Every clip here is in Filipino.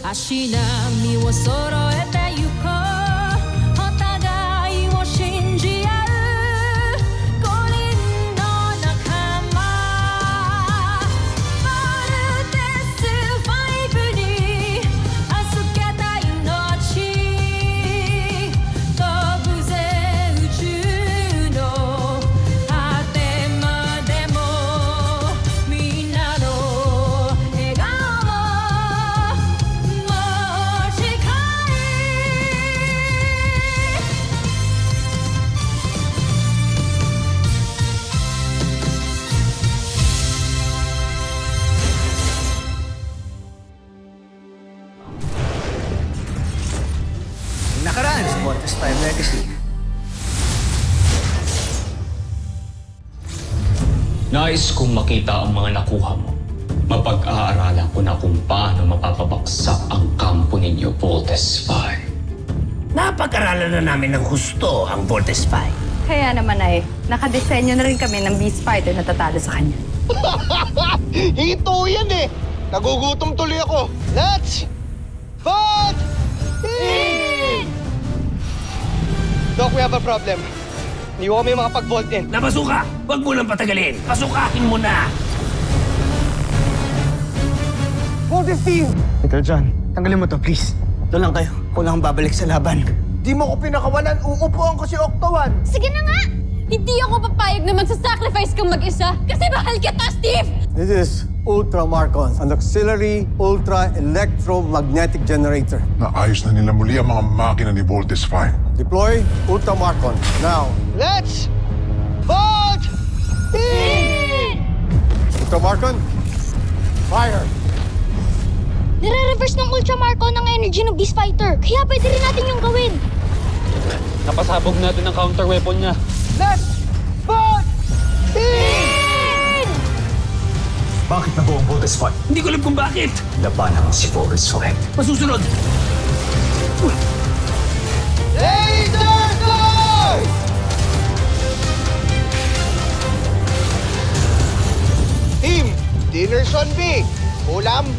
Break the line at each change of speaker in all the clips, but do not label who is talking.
足並みを揃えてゆこうお互いを信じ合う五輪の仲間ボルテス5に預けた命飛ぶぜ宇宙の果てまでもみんなの笑顔
nakaraan sa Voltes 5 Legacy.
Nais kong makita ang mga nakuha mo. Mapag-aaralan ko na kung paano mapapabaksak ang kampo ninyo, Voltes 5.
Napag-aralan na namin ng husto ang Voltes 5.
Kaya naman ay, nakadesenyo na rin kami ng Beast Fighter na tatalo sa kanya.
Hito yan eh! Nagugutom tuloy ako. Let's vote! Doc, we have a problem. Hindi ko kami makapag-vault in.
Napasuka! Huwag mo lang patagalin! Pasukahin mo na!
Voltes team!
Little John, tanggalin mo to, please. Doon lang kayo. Ako lang ang babalik sa laban.
Di mo ko pinakawalan, uupuan ko si Octo-1.
Sige na nga! Hindi ako papayag na magsasacrifice kang mag-isa kasi mahal kita, Steve!
This is Ultra Marcon, an auxiliary ultra-electromagnetic generator.
Naayos na nila muli ang mga makina ni Voltes 5.
Deploy Ultra Marcon, now.
Let's vote in!
Ultra Marcon, fire!
Nire-reverse ng Ultra Marcon ang energy ng Beast Fighter, kaya pwede rin natin yung gawin.
Napasabog natin ang counter-weapon niya.
Let's vote in!
Bakit nabuo ang Voltes 5?
Hindi ko alam kung bakit!
Labanan mo si Voltes 5.
Masusunod!
Laser Guard! Team, dinner on B. Ulam,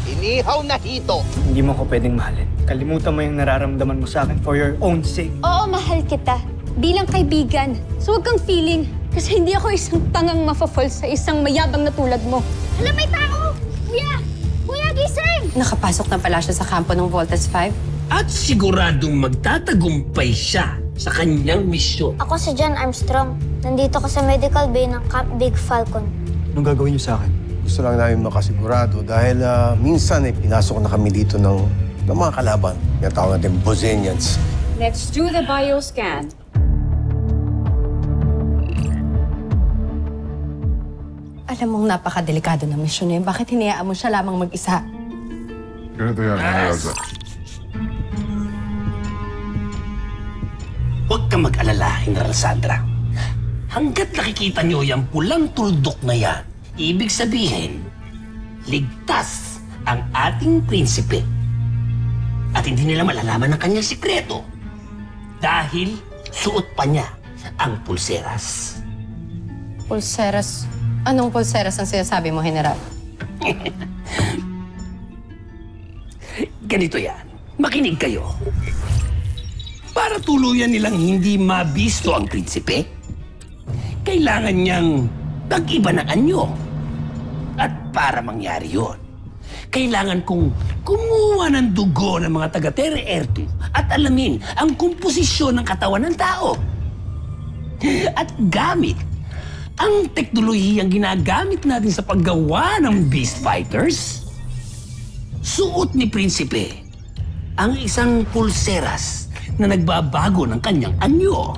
inihaw na hito.
Hindi mo ko pwedeng mahalin. Kalimutan mo yung nararamdaman mo sa akin for your own sake.
Oo, mahal kita. Bilang kaibigan. So huwag kang feeling. Kasi hindi ako isang tangang mafafall sa isang mayabang na tulad mo. Hala, may tao! Kuya! Kuya, gising!
Nakapasok na pala siya sa kampo ng Voltes 5.
At siguradong magtatagumpay siya sa kanyang misyon.
Ako si John Armstrong. Nandito ko sa medical bay ng Camp Big Falcon.
Anong gagawin niyo sa akin?
Gusto lang namin makasigurado dahil minsan pinasok na kami dito ng mga kalaban. Yung tawag natin Bosenians.
Let's do the bioscan.
Alam mong napakadelikado ng misyon niya. Bakit hinayaan mo siya lamang mag-isa?
Ganito yan, Elsa.
Huwag kang mag-alala, General Sandra. Hanggat nakikita niyo yung pulang tuldok na yan, ibig sabihin, ligtas ang ating prinsipe. At hindi nila malalaman ang kanyang sikreto. Dahil suot pa niya ang pulseras.
Pulseras? Anong pulseras ang sinasabi mo, General?
Ganito yan. Makinig kayo. Para tuluyan nilang hindi mabisto ang prinsipe, kailangan niyang pag-iba ng anyo. At para mangyari yon, kailangan kong kumuha ng dugo ng mga taga-Terra Air 2 at alamin ang komposisyon ng katawan ng tao. At gamit ang teknolohiyang ginagamit natin sa paggawa ng Beast Fighters, suot ni Prinsipe ang isang pulseras na nagbabago ng kanyang anyo.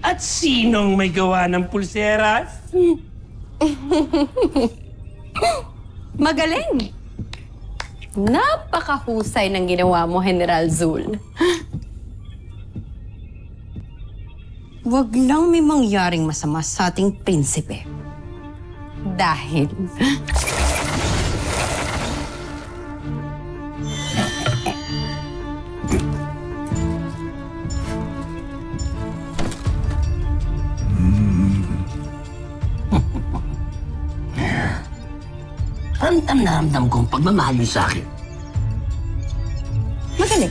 At sinong may gawa ng pulseras?
Magaling! Napakahusay ng ginawa mo, General Zul. Huwag lang may mangyaring masama sa ating prinsipe. Dahil...
Ramdam na ramdam kong pagmamahal niyo sa akin.
Magaling.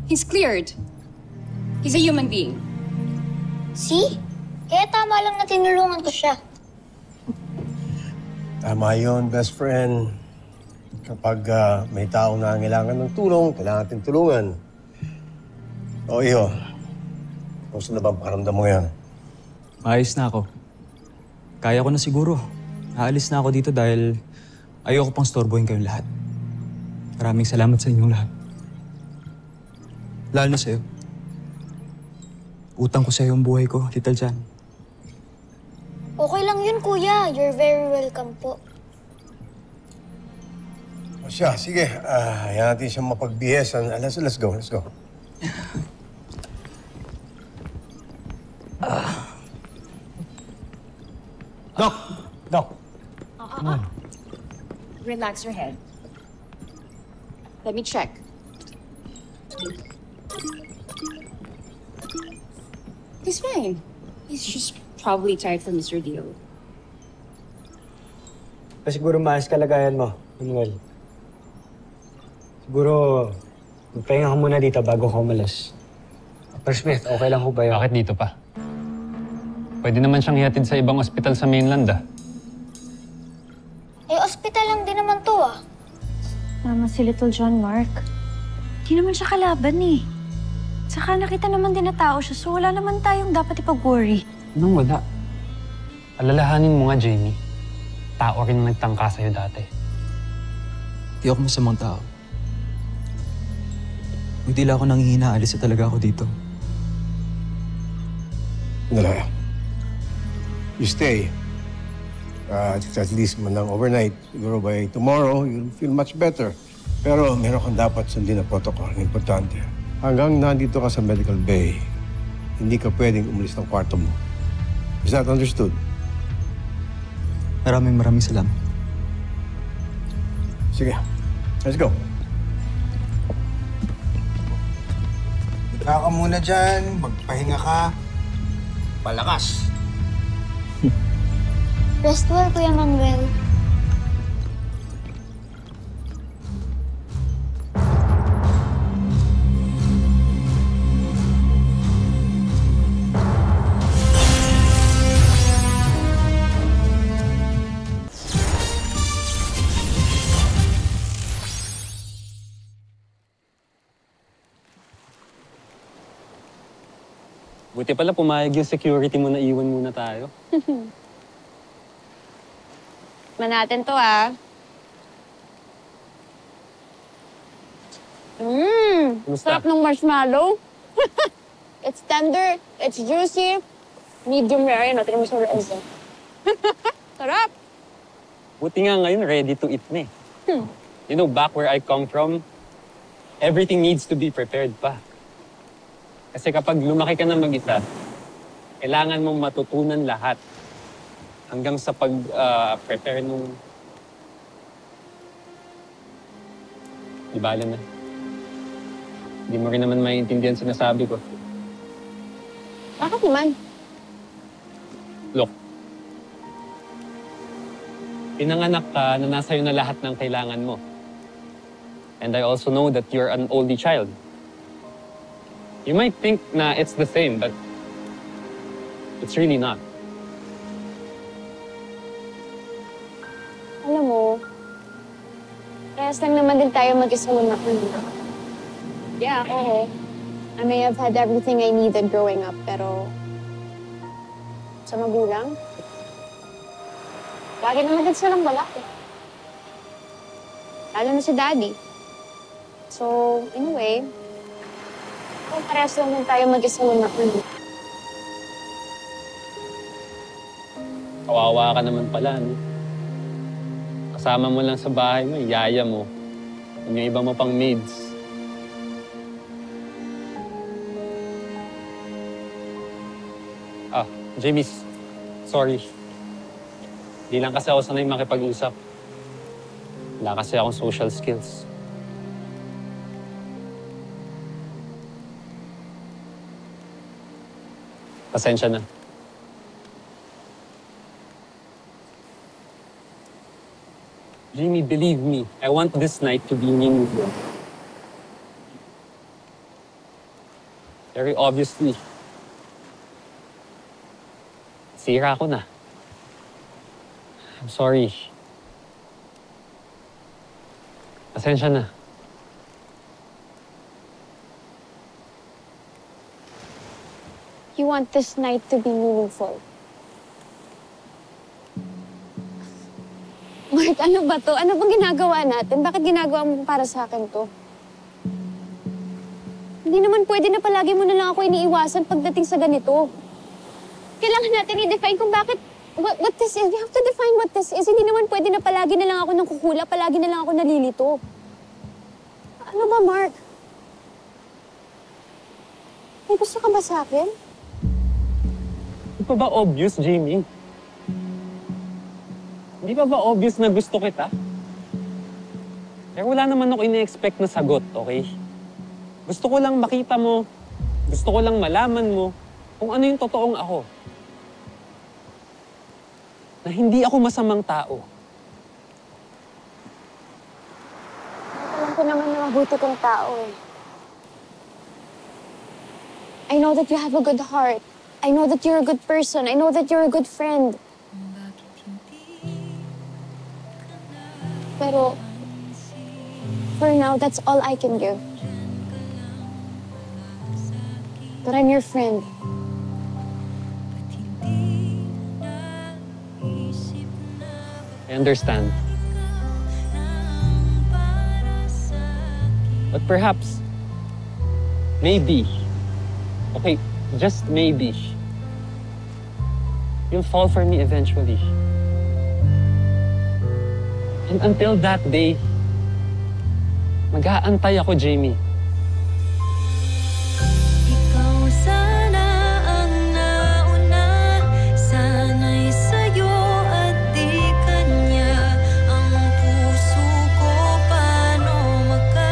He's cleared. He's a human being.
See? Kaya tama lang na tinulungan ko siya.
Tama yun, best friend. Kapag may tao na kailangan ng tulong, kailangan natin tulungan. O, Iho. Kumusta na ba ang pakiramdam mo yan?
Maayos na ako. Kaya ko na siguro. Aalis na ako dito dahil ayoko pang storbohin kayong lahat. Maraming salamat sa inyong lahat. Lalo na sa'yo. Utang ko sa'yo ang buhay ko, Little John.
Okay lang yun, kuya. You're very welcome po.
O siya, sige. Hayaan natin siyang mapagbihesan. Let's go, let's go. Doc!
Relax your head. Let me check. He's fine. He's just probably tired from his ordeal.
Siguro maayos kalagayan mo, Manuel. Siguro, magpahinga ka muna dito bago ka umalis. Dr. Smith, okay lang ho ba yun?
Bakit dito pa? Pwede naman siyang ihatid sa ibang ospital sa mainland, ah.
Eh, ospital lang din naman to, ah.
Tama si Little John, Mark. Di naman siya kalaban eh. Saka nakita naman din na tao siya, so wala naman tayong dapat ipag-worry.
Anong wala? Alalahanin mo nga, Jamie. Tao rin na nagtangka sa'yo dati.
Di ako masamang tao. Kung di lang ako nanghihina, alis na talaga ako dito.
Nala. You stay. At least man lang overnight. Siguro by tomorrow, you'll feel much better. Pero meron kang dapat sundin na protocol. Importante. Hanggang nandito ka sa medical bay, hindi ka pwedeng umalis ng kwarto mo. Is that understood?
Maraming salamat.
Sige. Let's go. Higa ka muna dyan. Magpahinga ka. Palakas.
Rest well, Kuya Manuel.
Buti pala pumayag yung security mo na iwan muna tayo.
Natin to, ah. Sarap ng marshmallow. It's tender, it's juicy, medium rare, no? Tingnan mo sa loob. Sarap!
Buti nga ngayon, ready to eat na eh. You know, back where I come from, everything needs to be prepared pa. Kasi kapag lumaki ka na mag-isa, kailangan mong matutunan lahat. Hanggang sa pag-prepare nung... Di bala na. Hindi mo rin naman maintindihan sinasabi ko.
Bakit naman?
Look. Pinanganak ka na nasa iyo na lahat ng kailangan mo. And I also know that you're an oldie child. You might think na it's the same, but it's really not.
Alam mo, kaya parehas lang naman din tayo mag-isa naman. Yeah, oo. I may have had everything I needed growing up, pero sa magulang, lagi naman din silang wala eh. Lalo na si Daddy. So, in a way, parehas lang din tayo mag-isa naman.
Kawawa ka naman pala, no? Kasama mo lang sa bahay mo, yaya mo. At yung iba mo pang maids. Jamie, sorry. Di lang kasi ako sanay makipag-usap. Wala kasi akong social skills. Pasensya na. Jamie, believe me, I want this night to be meaningful. Very obviously, sira ko na. I'm sorry. Pasensya na.
You want this night to be meaningful. Mark, ano ba to? Ano bang ginagawa natin? Bakit ginagawa mo para sa akin to? Hindi naman pwede na palagi mo na lang ako iniiwasan pagdating sa ganito. Kailangan natin i-define kung bakit, what this is. We have to define what this is. Hindi naman pwede na palagi na lang ako ng kukula, palagi na lang ako nalilito. Ano ba, Mark? May gusto ka ba sa akin?
Hindi pa ba obvious, Jamie? Hindi pa ba obvious na gusto kita? Pero wala naman ako ina-expect na sagot, okay? Gusto ko lang makita mo, gusto ko lang malaman mo kung ano yung totoong ako. Na hindi ako masamang tao.
Alam ko naman na mabuti kong tao eh. I know that you have a good heart. I know that you're a good person. I know that you're a good friend. Pero, for now, that's all I can give. But I'm your friend.
I understand. But perhaps, maybe, okay, just maybe, you'll fall for me eventually. And until that day, mag-aantay ako, Jamie.
Ikaw sana ang nauna, sana'y sa'yo at di kanya. Ang puso ko paano magkakawala?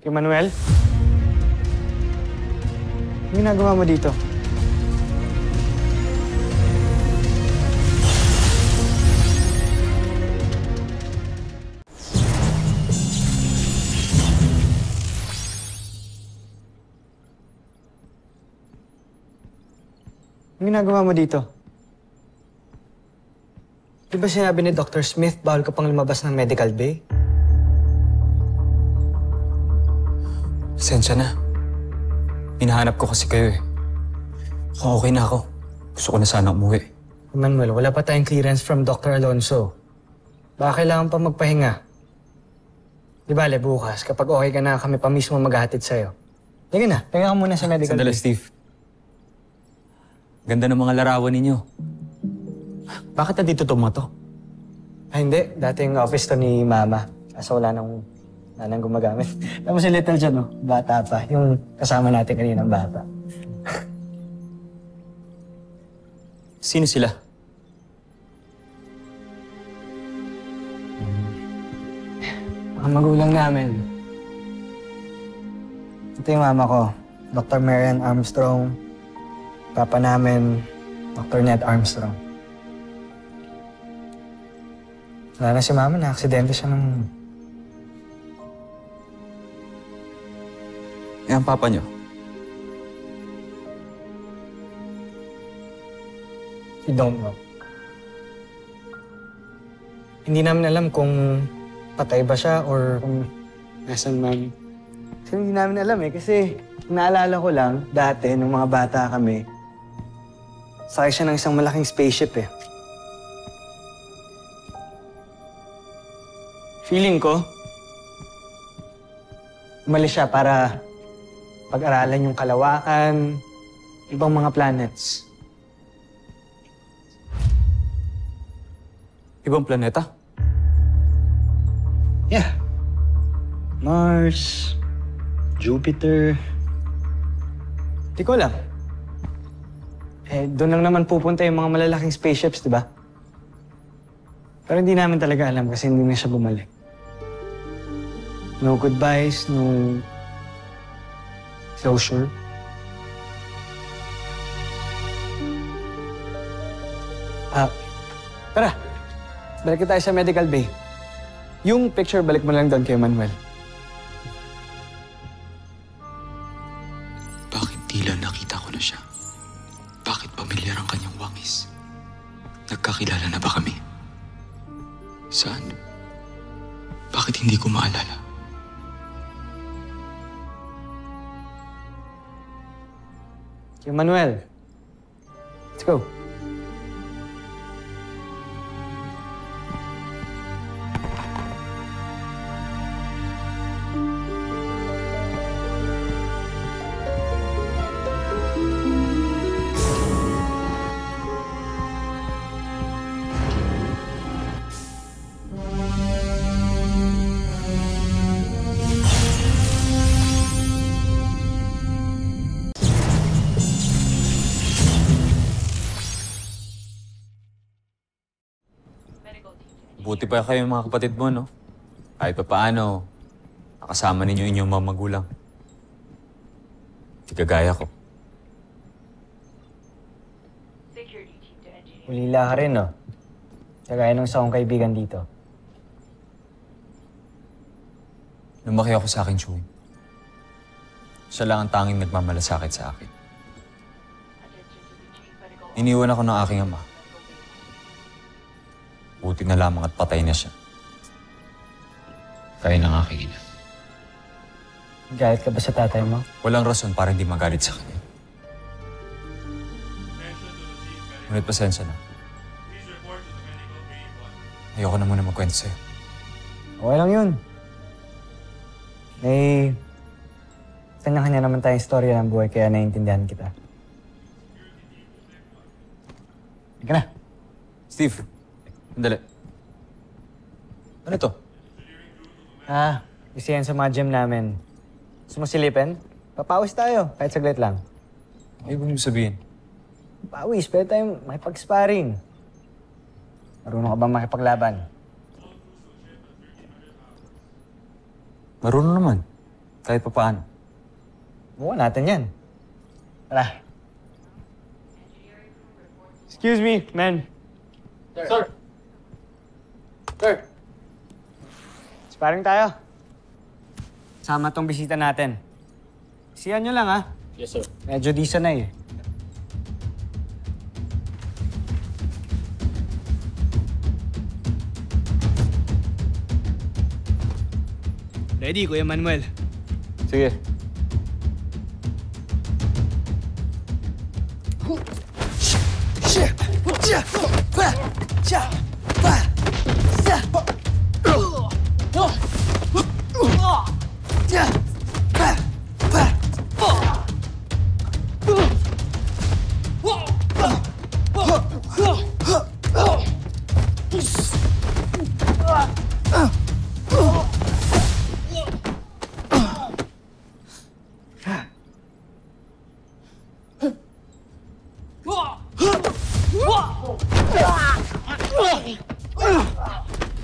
Kay Manuel? Ano ginagawa mo dito? Ano ginagawa mo dito? Di ba sinabi ni Dr. Smith bawal ka pang lumabas ng medical bay?
Pasensya na. Hinahanap ko kasi kayo eh. Okay na ako. Gusto ko na sana umuwi.
Manuel, wala pa tayong clearance from Dr. Alonso. Baka kailangan pa magpahinga. Di bale, bukas, kapag okay ka na, kami pa mismo maghahatid sa'yo. Sige na, pahinga ka muna sa medical
Sandali,
bay.
Steve. Ganda ng mga larawan ninyo. Bakit nandito to mga to?
Hindi. Dating office to ni Mama. Kaso wala nang gumagamit. Tapos si Little John, no? Bata pa. Yung kasama natin kaninang bata.
Sino sila?
Mga magulang namin. Ito yung mama ko. Dr. Marian Armstrong. Papa namin, Dr. Ned Armstrong. Wala na si Mama, na-aksidente siya ng...
Eh, ang papa nyo?
We don't know. Hindi namin alam kung patay ba siya or kung nasan man. Kasi hindi namin alam eh, kasi naalala ko lang dati, nung mga bata kami, sakay siya ng isang malaking spaceship eh. Feeling ko, umalis siya para pag-aralan yung kalawakan, ibang mga planets.
Ibang planeta?
Yeah. Mars, Jupiter. Di ko alam. Eh, doon lang naman pupunta yung mga malalaking spaceships, di ba? Pero hindi namin talaga alam kasi hindi na siya bumalik. No goodbyes, no closure. Tara. Balik tayo sa medical bay. Yung picture, balik mo lang doon kay Manuel.
Bakit tila nakita ko na siya? Bakit pamilyar ang kanyang wangis? Nagkakilala na ba kami? Saan? Bakit hindi ko maalala?
Kay Manuel. Let's go.
Buti pa kayo mga kapatid mo, no? Kahit pa paano, nakasama ninyo inyong mga magulang. Di kagaya ko.
Ulila ka rin, no? Kagaya ng isa kong kaibigan dito.
Lumaki ako sa akin, Chewin. Siya lang ang tanging nagmamalasakit sa akin. Iniwan ako ng aking ama. Buti na lamang at patay na siya. Kaya ng aking ina.
Galit ka ba sa tatay mo?
Walang rason para hindi magalit sa kanya. Ngunit pasensya na. Ayoko na muna magkwento sa'yo.
Okay lang yun. May... kanya-kanya naman tayong istorya ng buhay kaya naiintindihan kita. Halika na.
Steve, sandali. Ano to?
Isa yan sa mga gym namin. Gusto mo silipin? Papawis tayo, kahit saglit lang.
Ano ibig sabihin?
Pawis, pwede tayong makipag-sparring. Marunong ka ba makipaglaban?
Marunong naman.
Kahit pa paano. Buka natin yan. Tara. Excuse me, man.
Sir. Sir.
Sparring tayo. Sama tong bisita natin. Siyan nyo lang, ha?
Yes, sir.
Medyo di sanay, eh. Ready, Kuya Manuel? Sige.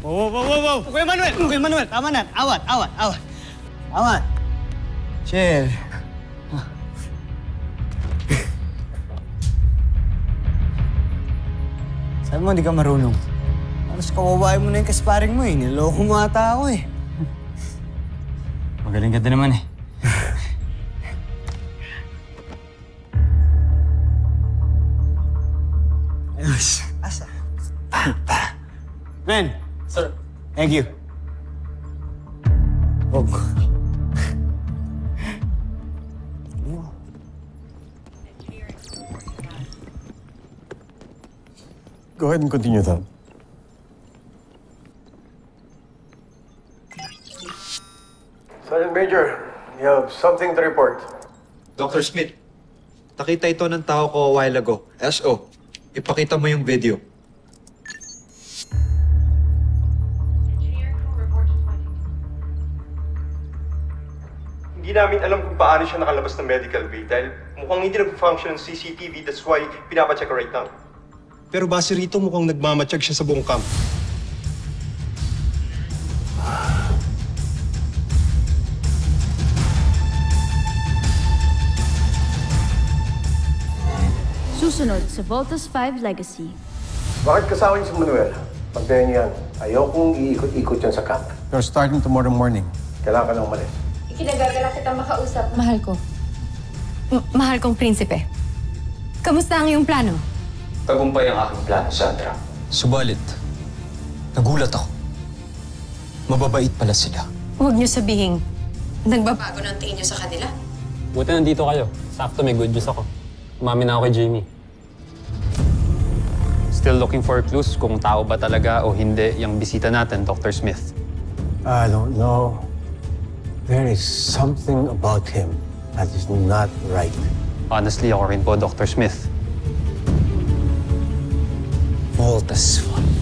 Wow! Kuya Manuel! Tama na! Awat! Chill. Sabi mo, hindi ka marunong. Alas kawawain mo na yung kasparing mo, eh. Niloko mo ata ako, eh. Magaling ka din naman, eh. Ayos. Asa? Men!
Sir.
Thank you. Oh.
Go ahead and continue, Tom. Sergeant Major, you have something to report.
Dr. Smith, nakita ito ng tao ko a while ago. SO, ipakita mo yung video.
Hindi namin alam kung paano siya nakalabas ng medical bay dahil mukhang hindi nag-function ng CCTV, that's why pinapacheck right now. Pero base rito mukhang nagmamatsyag siya sa buong camp.
Susunod sa Voltas 5 Legacy.
Bakit kasama niyo si Manuel? Pagdayan yan, ayokong iikot-ikot yan sa camp. You're starting tomorrow morning. Kailangan ka nang umalis.
Ikinagagala kitang makausap. Mahal ko. Mahal kong prinsipe. Kamusta ang iyong plano?
Tagumpay ang aking plano, Sandra. Subalit, nagulat ako. Mababait pala sila.
Huwag niyo sabihin, nagbabago ng tingin niyo sa kanila.
Buti nandito kayo. Sakto may good news ako. Umamin na ako kay Jamie. Still looking for clues kung tao ba talaga o hindi yung bisita natin, Dr. Smith.
I don't know. There is something about him that is not right.
Honestly, ako rin po, Dr. Smith.
Voltas 5.